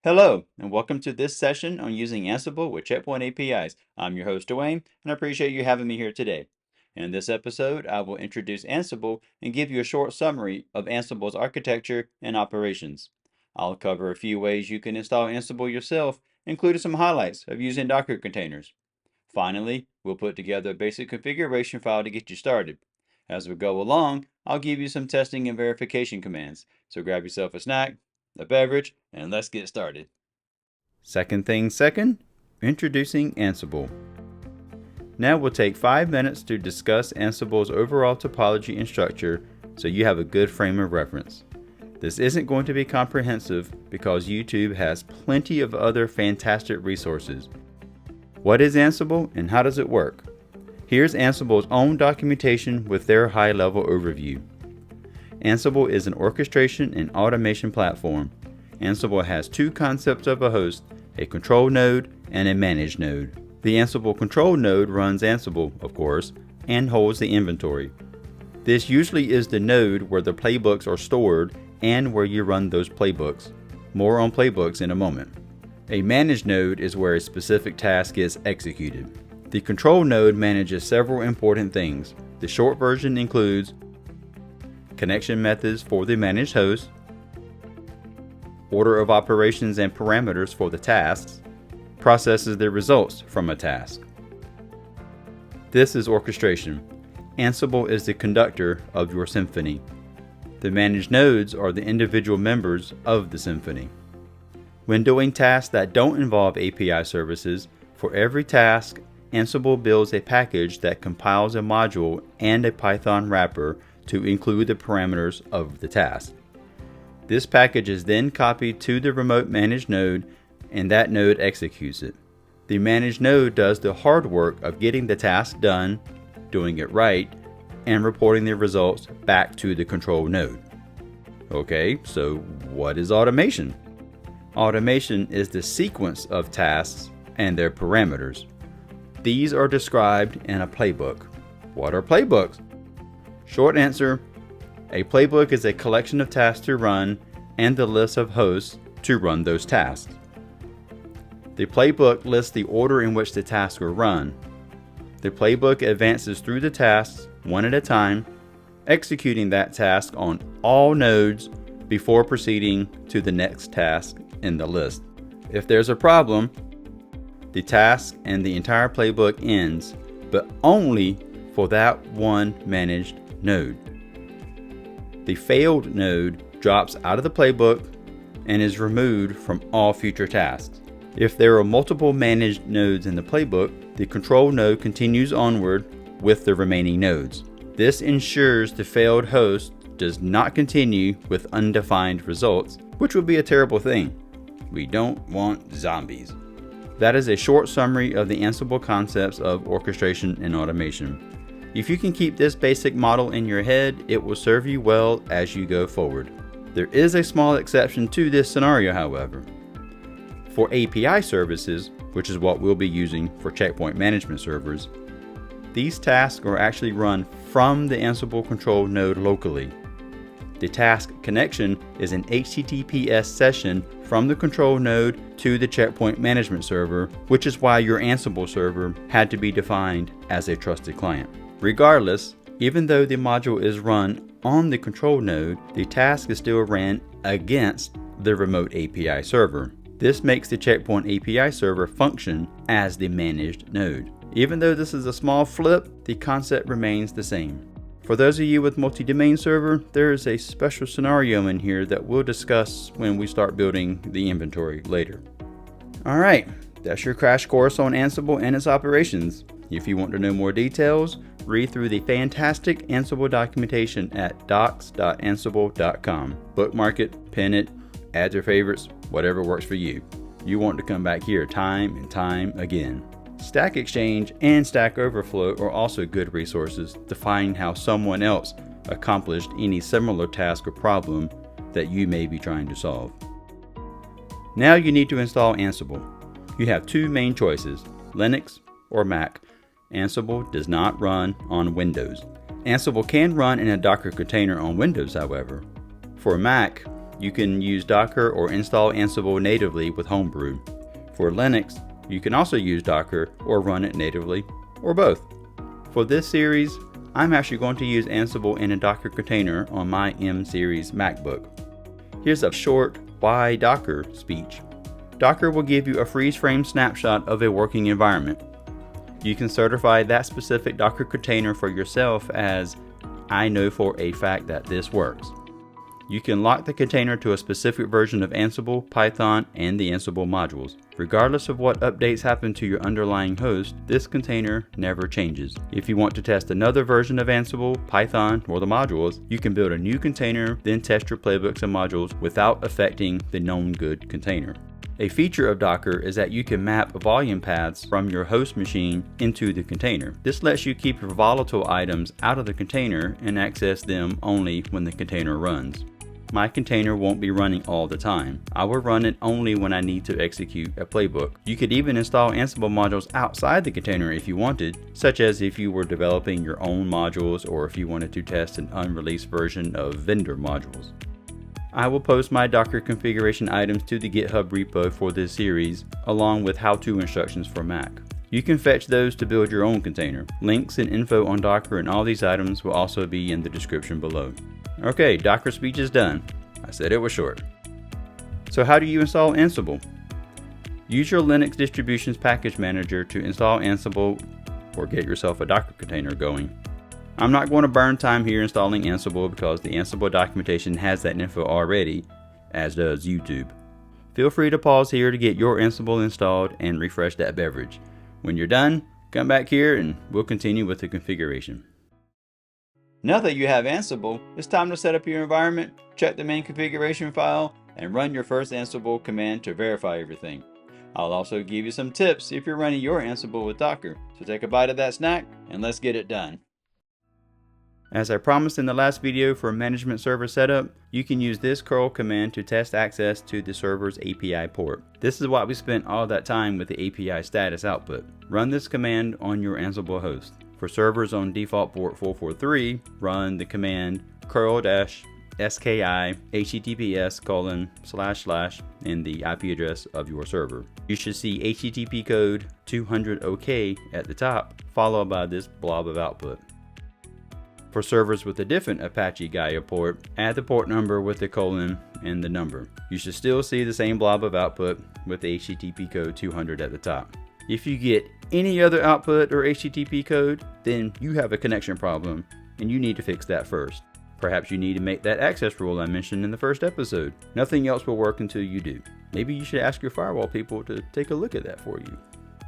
Hello, and welcome to this session on using Ansible with Checkpoint APIs. I'm your host, Dwayne, and I appreciate you having me here today. In this episode, I will introduce Ansible and give you a short summary of Ansible's architecture and operations. I'll cover a few ways you can install Ansible yourself, including some highlights of using Docker containers. Finally, we'll put together a basic configuration file to get you started. As we go along, I'll give you some testing and verification commands, so grab yourself a snack, a beverage, and let's get started. Second thing second, introducing Ansible. Now we'll take 5 minutes to discuss Ansible's overall topology and structure so you have a good frame of reference. This isn't going to be comprehensive because YouTube has plenty of other fantastic resources. What is Ansible and how does it work? Here's Ansible's own documentation with their high-level overview. Ansible is an orchestration and automation platform. Ansible has two concepts of a host, a control node and a manage node. The Ansible control node runs Ansible, of course, and holds the inventory. This usually is the node where the playbooks are stored and where you run those playbooks. More on playbooks in a moment. A manage node is where a specific task is executed. The control node manages several important things. The short version includes connection methods for the managed host, order of operations and parameters for the tasks, processes the results from a task. This is orchestration. Ansible is the conductor of your symphony. The managed nodes are the individual members of the symphony. When doing tasks that don't involve API services, for every task, Ansible builds a package that compiles a module and a Python wrapper to include the parameters of the task. This package is then copied to the remote managed node and that node executes it. The managed node does the hard work of getting the task done, doing it right, and reporting the results back to the control node. Okay, so what is automation? Automation is the sequence of tasks and their parameters. These are described in a playbook. What are playbooks? Short answer, a playbook is a collection of tasks to run and the list of hosts to run those tasks. The playbook lists the order in which the tasks are run. The playbook advances through the tasks one at a time, executing that task on all nodes before proceeding to the next task in the list. If there's a problem, the task and the entire playbook ends, but only for that one managed node. The failed node drops out of the playbook and is removed from all future tasks. If there are multiple managed nodes in the playbook, the control node continues onward with the remaining nodes. This ensures the failed host does not continue with undefined results, which would be a terrible thing. We don't want zombies. That is a short summary of the Ansible concepts of orchestration and automation. If you can keep this basic model in your head, it will serve you well as you go forward. There is a small exception to this scenario, however. For API services, which is what we'll be using for checkpoint management servers, these tasks are actually run from the Ansible control node locally. The task connection is an HTTPS session from the control node to the checkpoint management server, which is why your Ansible server had to be defined as a trusted client. Regardless, even though the module is run on the control node, the task is still ran against the remote API server. This makes the checkpoint API server function as the managed node. Even though this is a small flip, the concept remains the same. For those of you with multi-domain server, there is a special scenario in here that we'll discuss when we start building the inventory later. Alright, that's your crash course on Ansible and its operations. If you want to know more details, read through the fantastic Ansible documentation at docs.ansible.com. Bookmark it, pin it, add your favorites, whatever works for you. You want to come back here time and time again. Stack Exchange and Stack Overflow are also good resources to find how someone else accomplished any similar task or problem that you may be trying to solve. Now you need to install Ansible. You have two main choices, Linux or Mac. Ansible does not run on Windows. Ansible can run in a Docker container on Windows, however. For Mac, you can use Docker or install Ansible natively with Homebrew. For Linux, you can also use Docker or run it natively, or both. For this series, I'm actually going to use Ansible in a Docker container on my M series MacBook. Here's a short "Why Docker" speech. Docker will give you a freeze-frame snapshot of a working environment. You can certify that specific Docker container for yourself as "I know for a fact that this works." You can lock the container to a specific version of Ansible, Python, and the Ansible modules. Regardless of what updates happen to your underlying host, this container never changes. If you want to test another version of Ansible, Python, or the modules, you can build a new container, then test your playbooks and modules without affecting the known good container. A feature of Docker is that you can map volume paths from your host machine into the container. This lets you keep your volatile items out of the container and access them only when the container runs. My container won't be running all the time. I will run it only when I need to execute a playbook. You could even install Ansible modules outside the container if you wanted, such as if you were developing your own modules or if you wanted to test an unreleased version of vendor modules. I will post my Docker configuration items to the GitHub repo for this series, along with how-to instructions for Mac. You can fetch those to build your own container. Links and info on Docker and all these items will also be in the description below. Okay, Docker speech is done. I said it was short. So how do you install Ansible? Use your Linux distribution's package manager to install Ansible or get yourself a Docker container going. I'm not going to burn time here installing Ansible because the Ansible documentation has that info already, as does YouTube. Feel free to pause here to get your Ansible installed and refresh that beverage. When you're done, come back here and we'll continue with the configuration. Now that you have Ansible, it's time to set up your environment, check the main configuration file, and run your first Ansible command to verify everything. I'll also give you some tips if you're running your Ansible with Docker. So take a bite of that snack and let's get it done. As I promised in the last video for management server setup, you can use this curl command to test access to the server's API port. This is why we spent all that time with the API status output. Run this command on your Ansible host. For servers on default port 443, run the command curl-ski https:// and the IP address of your server. You should see HTTP code 200OK at the top, followed by this blob of output. For servers with a different Apache Gaia port, add the port number with the colon and the number. You should still see the same blob of output with the HTTP code 200 at the top. If you get any other output or HTTP code, then you have a connection problem and you need to fix that first. Perhaps you need to make that access rule I mentioned in the first episode. Nothing else will work until you do. Maybe you should ask your firewall people to take a look at that for you.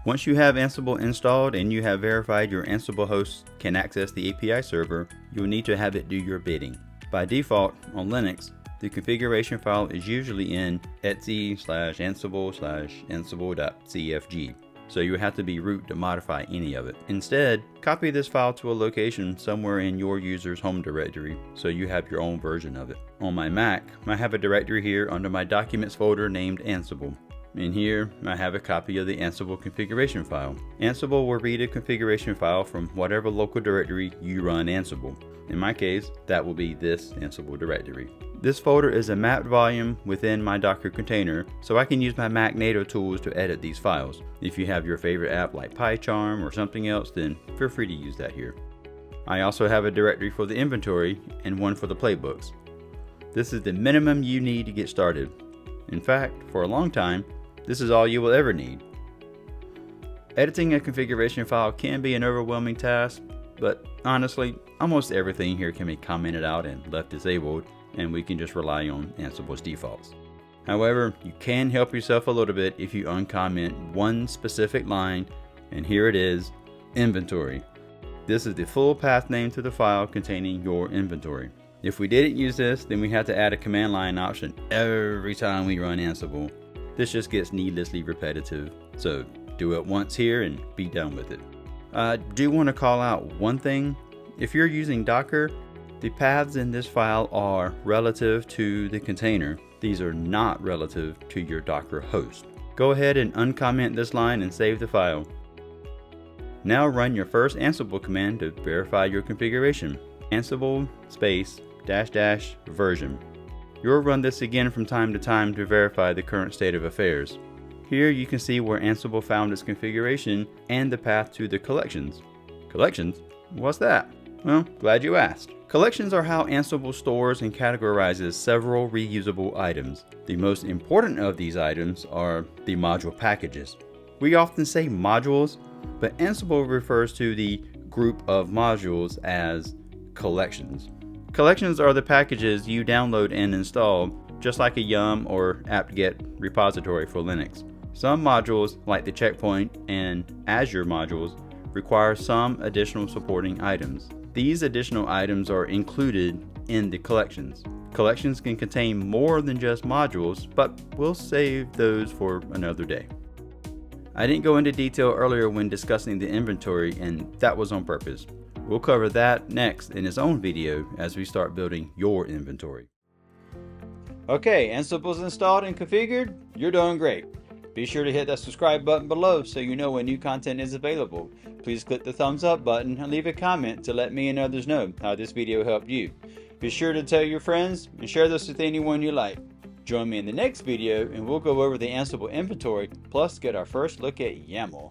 Once you have Ansible installed and you have verified your Ansible host can access the API server, you'll need to have it do your bidding. By default, on Linux, the configuration file is usually in etc/ansible/ansible.cfg, so you have to be root to modify any of it. Instead, copy this file to a location somewhere in your user's home directory so you have your own version of it. On my Mac, I have a directory here under my Documents folder named Ansible. In here, I have a copy of the Ansible configuration file. Ansible will read a configuration file from whatever local directory you run Ansible. In my case, that will be this Ansible directory. This folder is a mapped volume within my Docker container, so I can use my Mac native tools to edit these files. If you have your favorite app like PyCharm or something else, then feel free to use that here. I also have a directory for the inventory and one for the playbooks. This is the minimum you need to get started. In fact, for a long time, this is all you will ever need. Editing a configuration file can be an overwhelming task, but honestly, almost everything here can be commented out and left disabled, and we can just rely on Ansible's defaults. However, you can help yourself a little bit if you uncomment one specific line, and here it is, inventory. This is the full path name to the file containing your inventory. If we didn't use this, then we have to add a command line option every time we run Ansible. This just gets needlessly repetitive, so do it once here and be done with it. I do want to call out one thing. If you're using Docker, the paths in this file are relative to the container. These are not relative to your Docker host. Go ahead and uncomment this line and save the file. Now run your first Ansible command to verify your configuration. Ansible --version. You'll run this again from time to time to verify the current state of affairs. Here you can see where Ansible found its configuration and the path to the collections. Collections? What's that? Well, glad you asked. Collections are how Ansible stores and categorizes several reusable items. The most important of these items are the module packages. We often say modules, but Ansible refers to the group of modules as collections. Collections are the packages you download and install, just like a yum or apt-get repository for Linux. Some modules, like the checkpoint and Azure modules, require some additional supporting items. These additional items are included in the collections. Collections can contain more than just modules, but we'll save those for another day. I didn't go into detail earlier when discussing the inventory, and that was on purpose. We'll cover that next in its own video as we start building your inventory. Okay, Ansible's installed and configured. You're doing great. Be sure to hit that subscribe button below so you know when new content is available. Please click the thumbs up button and leave a comment to let me and others know how this video helped you. Be sure to tell your friends and share this with anyone you like. Join me in the next video and we'll go over the Ansible inventory plus get our first look at YAML.